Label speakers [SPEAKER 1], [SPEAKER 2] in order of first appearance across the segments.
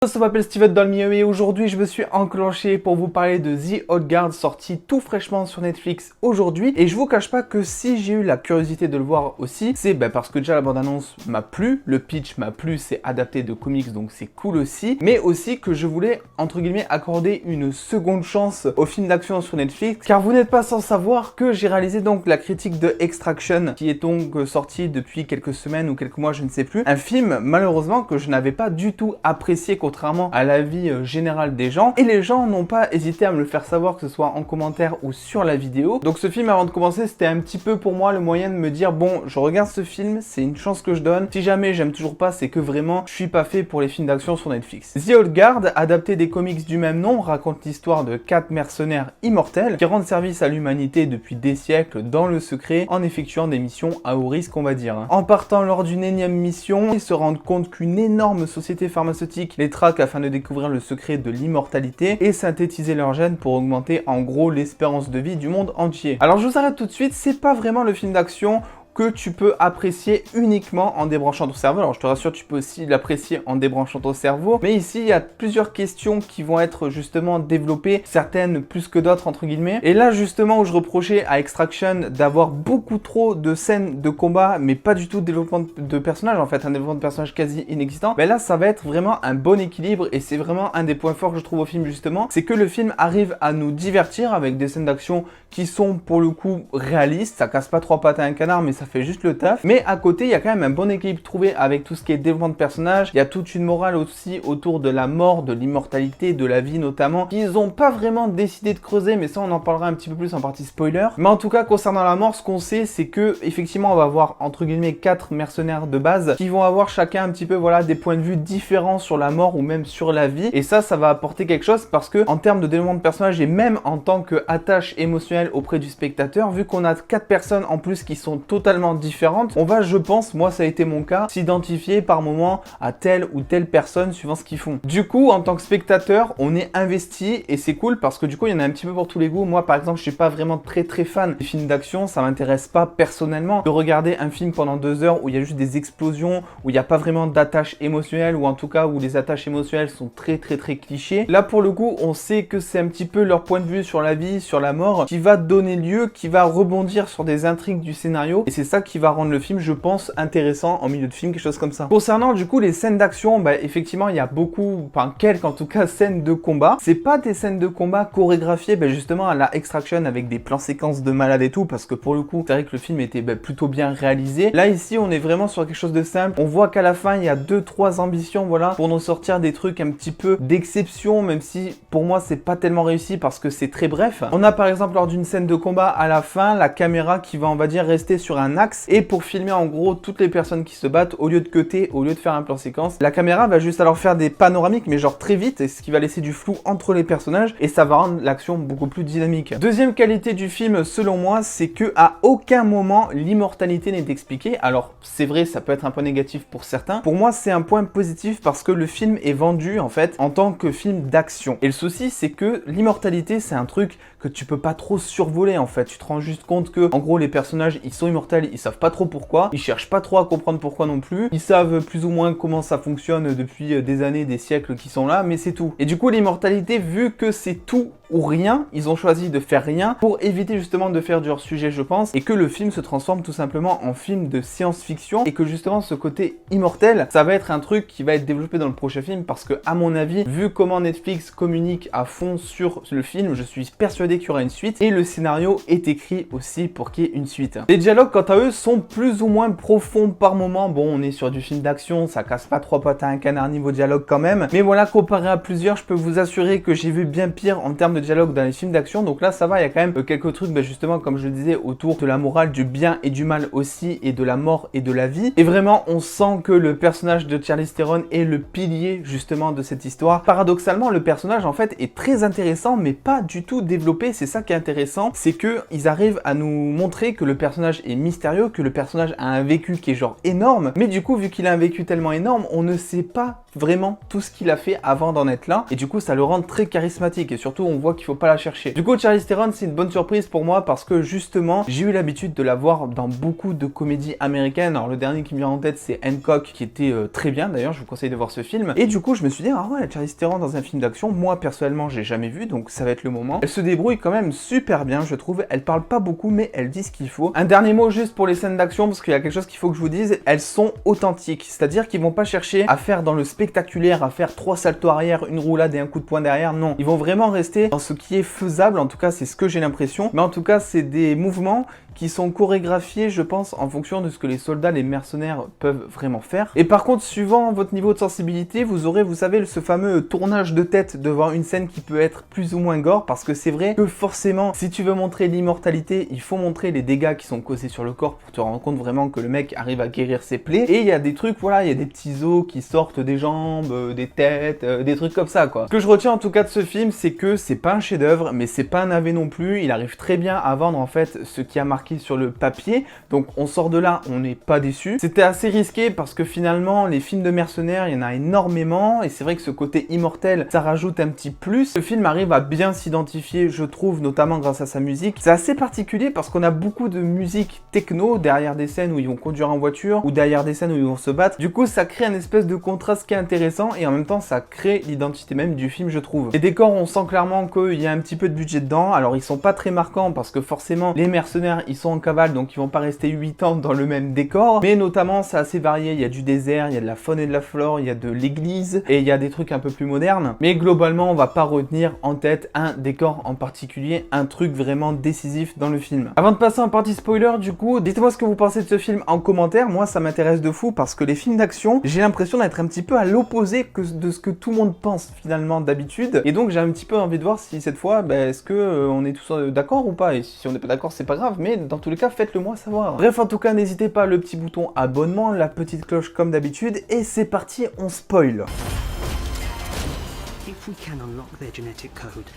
[SPEAKER 1] Je m'appelle Steven dans le milieu et aujourd'hui je me suis enclenché pour vous parler de The Old Guard sorti tout fraîchement sur Netflix aujourd'hui. Et je vous cache pas que si j'ai eu la curiosité de le voir aussi, c'est parce que déjà la bande-annonce m'a plu, le pitch m'a plu, c'est adapté de comics donc c'est cool aussi. Mais aussi que je voulais entre guillemets accorder une seconde chance au film d'action sur Netflix. Car vous n'êtes pas sans savoir que j'ai réalisé donc la critique de Extraction qui est donc sorti depuis quelques semaines ou quelques mois, je ne sais plus. Un film malheureusement que je n'avais pas du tout apprécié contrairement à l'avis général des gens, et les gens n'ont pas hésité à me le faire savoir, que ce soit en commentaire ou sur la vidéo. Donc ce film, avant de commencer, c'était un petit peu pour moi le moyen de me dire bon, je regarde ce film, c'est une chance que je donne. Si jamais j'aime toujours pas, c'est que vraiment je suis pas fait pour les films d'action sur Netflix. The Old Guard, adapté des comics du même nom, raconte l'histoire de 4 mercenaires immortels qui rendent service à l'humanité depuis des siècles dans le secret en effectuant des missions à haut risque, on va dire. En partant lors d'une énième mission, ils se rendent compte qu'une énorme société pharmaceutique les traque afin de découvrir le secret de l'immortalité et synthétiser leurs gènes pour augmenter en gros l'espérance de vie du monde entier. Alors je vous arrête tout de suite, c'est pas vraiment le film d'action que tu peux apprécier uniquement en débranchant ton cerveau. Alors je te rassure, tu peux aussi l'apprécier en débranchant ton cerveau, mais ici il y a plusieurs questions qui vont être justement développées, certaines plus que d'autres entre guillemets. Et là justement où je reprochais à Extraction d'avoir beaucoup trop de scènes de combat mais pas du tout de développement de personnage, en fait un développement de personnage quasi inexistant, là ça va être vraiment un bon équilibre et c'est vraiment un des points forts que je trouve au film justement, c'est que le film arrive à nous divertir avec des scènes d'action qui sont pour le coup réalistes, ça casse pas trois pattes à un canard mais ça fait juste le taf. Mais à côté, il y a quand même un bon équilibre trouvé avec tout ce qui est développement de personnages. Il y a toute une morale aussi autour de la mort, de l'immortalité, de la vie notamment, qu'ils n'ont pas vraiment décidé de creuser, mais ça on en parlera un petit peu plus en partie spoiler. Mais en tout cas, concernant la mort, ce qu'on sait, c'est que effectivement, on va avoir entre guillemets 4 mercenaires de base qui vont avoir chacun un petit peu des points de vue différents sur la mort ou même sur la vie. Et ça va apporter quelque chose parce que en termes de développement de personnage et même en tant qu'attache émotionnelle auprès du spectateur, vu qu'on a 4 personnes en plus qui sont totalement différentes, on va, je pense, moi ça a été mon cas, s'identifier par moment à telle ou telle personne suivant ce qu'ils font. Du coup, en tant que spectateur, on est investi et c'est cool parce que du coup, il y en a un petit peu pour tous les goûts. Moi, par exemple, je suis pas vraiment très fan des films d'action, ça m'intéresse pas personnellement de regarder un film pendant 2 heures où il y a juste des explosions, où il n'y a pas vraiment d'attache émotionnelle ou en tout cas où les attaches émotionnelles sont très clichés. Là, pour le coup, on sait que c'est un petit peu leur point de vue sur la vie, sur la mort, qui va donner lieu, qui va rebondir sur des intrigues du scénario et c'est ça qui va rendre le film, je pense, intéressant en milieu de film, quelque chose comme ça. Concernant du coup les scènes d'action, effectivement il y a beaucoup, quelques en tout cas scènes de combat. C'est pas des scènes de combat chorégraphiées justement à la Extraction avec des plans séquences de malade et tout, parce que pour le coup c'est vrai que le film était plutôt bien réalisé. Là ici on est vraiment sur quelque chose de simple. On voit qu'à la fin il y a 2-3 ambitions pour nous sortir des trucs un petit peu d'exception, même si pour moi c'est pas tellement réussi parce que c'est très bref. On a par exemple lors d'une scène de combat à la fin la caméra qui va on va dire rester sur un axe et pour filmer en gros toutes les personnes qui se battent, au lieu de cutter, au lieu de faire un plan séquence, la caméra va juste alors faire des panoramiques mais genre très vite, et ce qui va laisser du flou entre les personnages et ça va rendre l'action beaucoup plus dynamique. Deuxième qualité du film selon moi, c'est que à aucun moment l'immortalité n'est expliquée. Alors c'est vrai, ça peut être un point négatif pour certains. Pour moi c'est un point positif parce que le film est vendu en fait en tant que film d'action. Et le souci c'est que l'immortalité c'est un truc que tu peux pas trop survoler en fait. Tu te rends juste compte que en gros les personnages ils sont immortels, ils savent pas trop pourquoi, ils cherchent pas trop à comprendre pourquoi non plus, ils savent plus ou moins comment ça fonctionne depuis des années, des siècles qui sont là, mais c'est tout. Et du coup l'immortalité, vu que c'est tout ou rien, ils ont choisi de faire rien pour éviter justement de faire du hors-sujet je pense, et que le film se transforme tout simplement en film de science-fiction et que justement ce côté immortel, ça va être un truc qui va être développé dans le prochain film parce que à mon avis, vu comment Netflix communique à fond sur le film, je suis persuadé qu'il y aura une suite et le scénario est écrit aussi pour qu'il y ait une suite. Les dialogues quant à eux sont plus ou moins profonds par moment. Bon, on est sur du film d'action, ça casse pas trois pattes à un canard niveau dialogue quand même, mais voilà, comparé à plusieurs, je peux vous assurer que j'ai vu bien pire en termes de dialogue dans les films d'action, donc là ça va, il y a quand même quelques trucs justement comme je le disais autour de la morale, du bien et du mal aussi, et de la mort et de la vie, et vraiment on sent que le personnage de Charlize Theron est le pilier justement de cette histoire. Paradoxalement le personnage en fait est très intéressant mais pas du tout développé. C'est ça qui est intéressant, c'est que ils arrivent à nous montrer que le personnage est mystérieux, que le personnage a un vécu qui est genre énorme, mais du coup vu qu'il a un vécu tellement énorme, on ne sait pas vraiment tout ce qu'il a fait avant d'en être là, et du coup ça le rend très charismatique, et surtout on voit voit qu'il faut pas la chercher. Du coup, Charlize Theron, c'est une bonne surprise pour moi parce que justement, j'ai eu l'habitude de la voir dans beaucoup de comédies américaines. Alors le dernier qui me vient en tête, c'est Hancock, qui était très bien d'ailleurs, je vous conseille de voir ce film. Et du coup, je me suis dit, ah ouais, Charlize Theron dans un film d'action, moi personnellement, j'ai jamais vu, donc ça va être le moment. Elle se débrouille quand même super bien, je trouve. Elle parle pas beaucoup, mais elle dit ce qu'il faut. Un dernier mot juste pour les scènes d'action, parce qu'il y a quelque chose qu'il faut que je vous dise, elles sont authentiques, c'est-à-dire qu'ils vont pas chercher à faire dans le spectaculaire, à faire 3 saltos arrière, une roulade et un coup de poing derrière, non. Ils vont vraiment rester dans ce qui est faisable, en tout cas c'est ce que j'ai l'impression, mais en tout cas c'est des mouvements qui sont chorégraphiés, je pense, en fonction de ce que les soldats, les mercenaires peuvent vraiment faire. Et par contre, suivant votre niveau de sensibilité, vous aurez, vous savez, ce fameux tournage de tête devant une scène qui peut être plus ou moins gore, parce que c'est vrai que forcément, si tu veux montrer l'immortalité, il faut montrer les dégâts qui sont causés sur le corps pour te rendre compte vraiment que le mec arrive à guérir ses plaies. Et il y a des trucs, voilà, il y a des petits os qui sortent des jambes, des têtes, des trucs comme ça, quoi. Ce que je retiens en tout cas de ce film, c'est que c'est pas un chef-d'œuvre, mais c'est pas un AV non plus. Il arrive très bien à vendre en fait ce qui a marqué sur le papier, donc on sort de là, on n'est pas déçu. C'était assez risqué parce que finalement les films de mercenaires, il y en a énormément et c'est vrai que ce côté immortel, ça rajoute un petit plus. Le film arrive à bien s'identifier, je trouve, notamment grâce à sa musique. C'est assez particulier parce qu'on a beaucoup de musique techno derrière des scènes où ils vont conduire en voiture ou derrière des scènes où ils vont se battre. Du coup, ça crée un espèce de contraste qui est intéressant et en même temps, ça crée l'identité même du film, je trouve. Les décors, on sent clairement qu'il y a un petit peu de budget dedans. Alors, ils sont pas très marquants parce que forcément, les mercenaires, ils sont en cavale, donc ils vont pas rester 8 ans dans le même décor. Mais notamment, c'est assez varié. Il y a du désert, il y a de la faune et de la flore, il y a de l'église et il y a des trucs un peu plus modernes. Mais globalement, on va pas retenir en tête un décor en particulier, un truc vraiment décisif dans le film. Avant de passer en partie spoiler, du coup, dites-moi ce que vous pensez de ce film en commentaire. Moi, ça m'intéresse de fou parce que les films d'action, j'ai l'impression d'être un petit peu à l'opposé de ce que tout le monde pense finalement d'habitude. Et donc, j'ai un petit peu envie de voir si cette fois, est-ce que on est tous d'accord ou pas. Et si on n'est pas d'accord, c'est pas grave. Mais dans tous les cas, faites-le moi savoir. Bref, en tout cas, n'hésitez pas, le petit bouton abonnement, la petite cloche comme d'habitude. Et c'est parti, on spoil.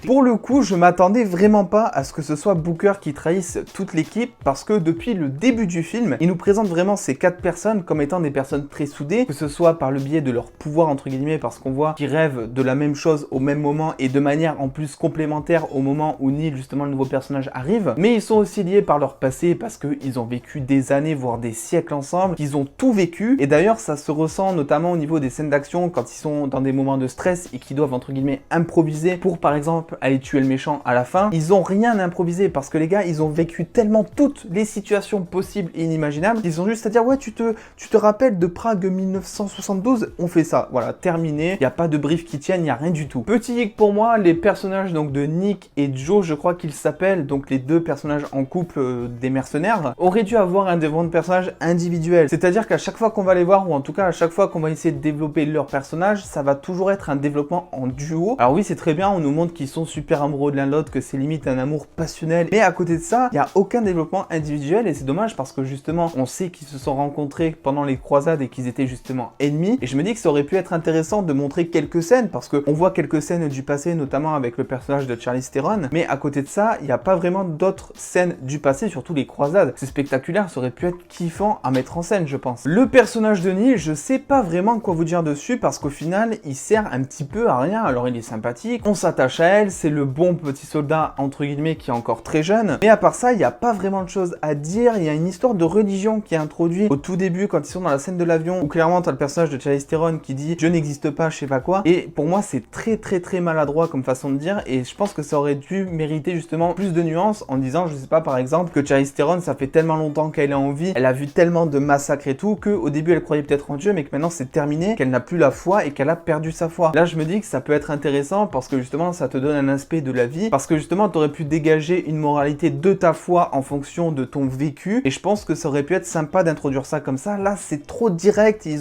[SPEAKER 1] Pour le coup, je m'attendais vraiment pas à ce que ce soit Booker qui trahisse toute l'équipe parce que depuis le début du film, il nous présente vraiment ces 4 personnes comme étant des personnes très soudées, que ce soit par le biais de leur pouvoir entre guillemets parce qu'on voit qu'ils rêvent de la même chose au même moment et de manière en plus complémentaire au moment où Neil, justement le nouveau personnage, arrive, mais ils sont aussi liés par leur passé parce qu'ils ont vécu des années voire des siècles ensemble, qu'ils ont tout vécu et d'ailleurs ça se ressent notamment au niveau des scènes d'action quand ils sont dans des moments de stress et qu'ils doivent entre guillemets improviser pour par exemple aller tuer le méchant à la fin. Ils ont rien improvisé parce que les gars ils ont vécu tellement toutes les situations possibles et inimaginables qu'ils ont juste à dire ouais tu te rappelles de Prague 1972, on fait ça, voilà, terminé, il n'y a pas de brief qui tienne, il n'y a rien du tout. Petit hic pour moi, les personnages donc de Nick et Joe, je crois qu'ils s'appellent, donc les deux personnages en couple des mercenaires, auraient dû avoir un développement de personnage individuel, c'est-à-dire qu'à chaque fois qu'on va les voir, ou en tout cas à chaque fois qu'on va essayer de développer leur personnage, ça va toujours être un développement en duo. Alors oui, c'est très bien, on nous montre qu'ils sont super amoureux de l'un de l'autre, que c'est limite un amour passionnel, mais à côté de ça, il n'y a aucun développement individuel et c'est dommage parce que justement, on sait qu'ils se sont rencontrés pendant les croisades et qu'ils étaient justement ennemis, et je me dis que ça aurait pu être intéressant de montrer quelques scènes, parce qu'on voit quelques scènes du passé, notamment avec le personnage de Charlize Theron, mais à côté de ça, il n'y a pas vraiment d'autres scènes du passé, surtout les croisades. C'est spectaculaire, ça aurait pu être kiffant à mettre en scène, je pense. Le personnage de Neil, je sais pas vraiment quoi vous dire dessus, parce qu'au final, il sert un petit peu à rien. Alors il est sympathique, on s'attache à elle, c'est le bon petit soldat, entre guillemets, qui est encore très jeune, mais à part ça, il n'y a pas vraiment de choses à dire. Il y a une histoire de religion qui est introduite au tout début, quand ils sont dans la scène de l'avion, où clairement, t'as le personnage de Charlize Theron qui dit « Je n'existe pas, je sais pas quoi », et pour moi, c'est très maladroit comme façon de dire, et je pense que ça aurait dû mériter justement plus de nuances en disant, je sais pas, par exemple, que Charlize Theron, ça fait tellement longtemps qu'elle est en vie, elle a vu tellement de massacres et tout, qu'au début, elle croyait peut-être en Dieu, mais que maintenant, c'est terminé, qu'elle n'a plus la foi et qu'elle a perdu sa foi. Là, je me dis que ça peut être intéressant parce que justement, ça te donne un aspect de la vie, parce que justement, t'aurais pu dégager une moralité de ta foi en fonction de ton vécu, et je pense que ça aurait pu être sympa d'introduire ça comme ça. Là, c'est trop direct, ils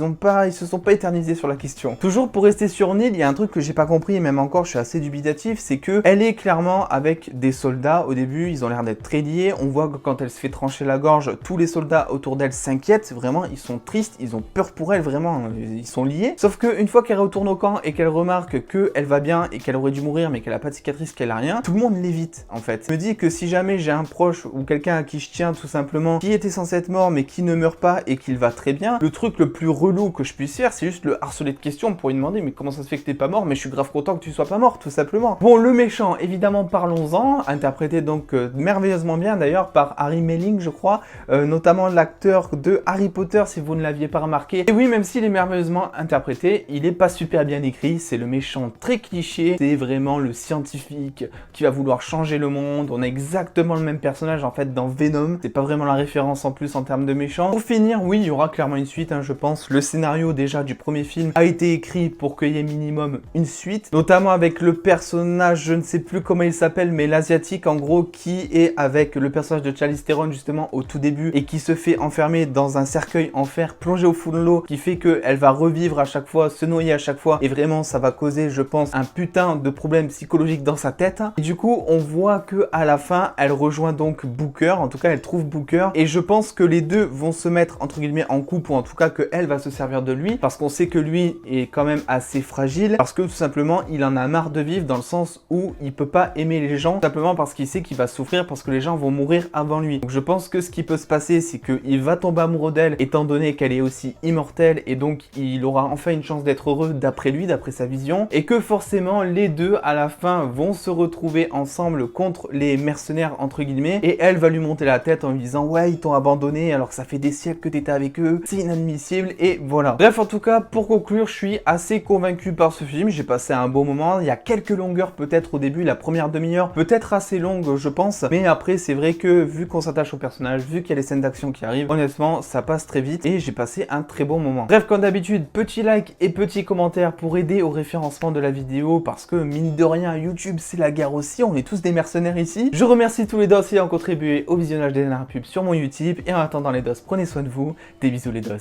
[SPEAKER 1] se sont pas éternisés sur la question. Toujours pour rester sur Neil, il y a un truc que j'ai pas compris, et même encore, je suis assez dubitatif, c'est que elle est clairement avec des soldats. Au début, ils ont l'air d'être très liés. On voit que quand elle se fait trancher la gorge, tous les soldats autour d'elle s'inquiètent, vraiment, ils sont tristes, ils ont peur pour elle, vraiment, ils sont liés. Sauf que une fois qu'elle retourne au camp et qu'elle remarque qu'elle va bien et qu'elle aurait dû mourir mais qu'elle a pas de cicatrice, qu'elle a rien, tout le monde l'évite en fait. Je me dis que si jamais j'ai un proche ou quelqu'un à qui je tiens tout simplement, qui était censé être mort mais qui ne meurt pas et qu'il va très bien, le truc le plus relou que je puisse faire, c'est juste le harceler de questions pour lui demander mais comment ça se fait que t'es pas mort, mais je suis grave content que tu sois pas mort tout simplement. Bon, le méchant, évidemment, parlons-en, interprété donc merveilleusement bien d'ailleurs par Harry Melling je crois, notamment l'acteur de Harry Potter si vous ne l'aviez pas remarqué. Et oui, même s'il est merveilleusement interprété, il est pas super bien écrit, c'est le méchant très cliché, c'est vraiment le scientifique qui va vouloir changer le monde. On a exactement le même personnage en fait dans Venom, c'est pas vraiment la référence en plus en termes de méchant. Pour finir, oui, il y aura clairement une suite, hein, je pense. Le scénario déjà du premier film a été écrit pour qu'il y ait minimum une suite, notamment avec le personnage, je ne sais plus comment il s'appelle, mais l'asiatique en gros, qui est avec le personnage de Charlize Theron justement au tout début et qui se fait enfermer dans un cercueil en fer plongé au fond de l'eau, qui fait qu'elle va revivre à chaque fois, se noyer à chaque fois, et vraiment ça va causer, je pense, un putain de problème psychologique dans sa tête. Et du coup, on voit que à la fin, elle rejoint donc Booker, en tout cas elle trouve Booker, et je pense que les deux vont se mettre entre guillemets en couple, ou en tout cas que elle va se servir de lui, parce qu'on sait que lui est quand même assez fragile, parce que tout simplement il en a marre de vivre, dans le sens où il peut pas aimer les gens, simplement parce qu'il sait qu'il va souffrir, parce que les gens vont mourir avant lui. Donc je pense que ce qui peut se passer, c'est qu'il va tomber amoureux d'elle, étant donné qu'elle est aussi immortelle, et donc il aura enfin une chance d'être heureux d'après lui, d'après sa vision, et que forcément les deux à la fin vont se retrouver ensemble contre les mercenaires entre guillemets, et elle va lui monter la tête en lui disant ouais, ils t'ont abandonné alors que ça fait des siècles que t'étais avec eux, c'est inadmissible, et voilà. Bref, en tout cas, pour conclure, je suis assez convaincu par ce film, j'ai passé un bon moment. Il y a quelques longueurs peut-être au début, la première demi-heure peut-être assez longue je pense, mais après c'est vrai que vu qu'on s'attache au personnage, vu qu'il y a les scènes d'action qui arrivent, honnêtement ça passe très vite et j'ai passé un très bon moment. Bref, comme d'habitude, petit like et petit commentaire pour aider au référencement de la vidéo, parce que mine de rien YouTube c'est la guerre aussi, on est tous des mercenaires ici. Je remercie tous les dos qui ont contribué au visionnage des dernières pubs sur mon YouTube, et en attendant les dos, prenez soin de vous, des bisous les dos.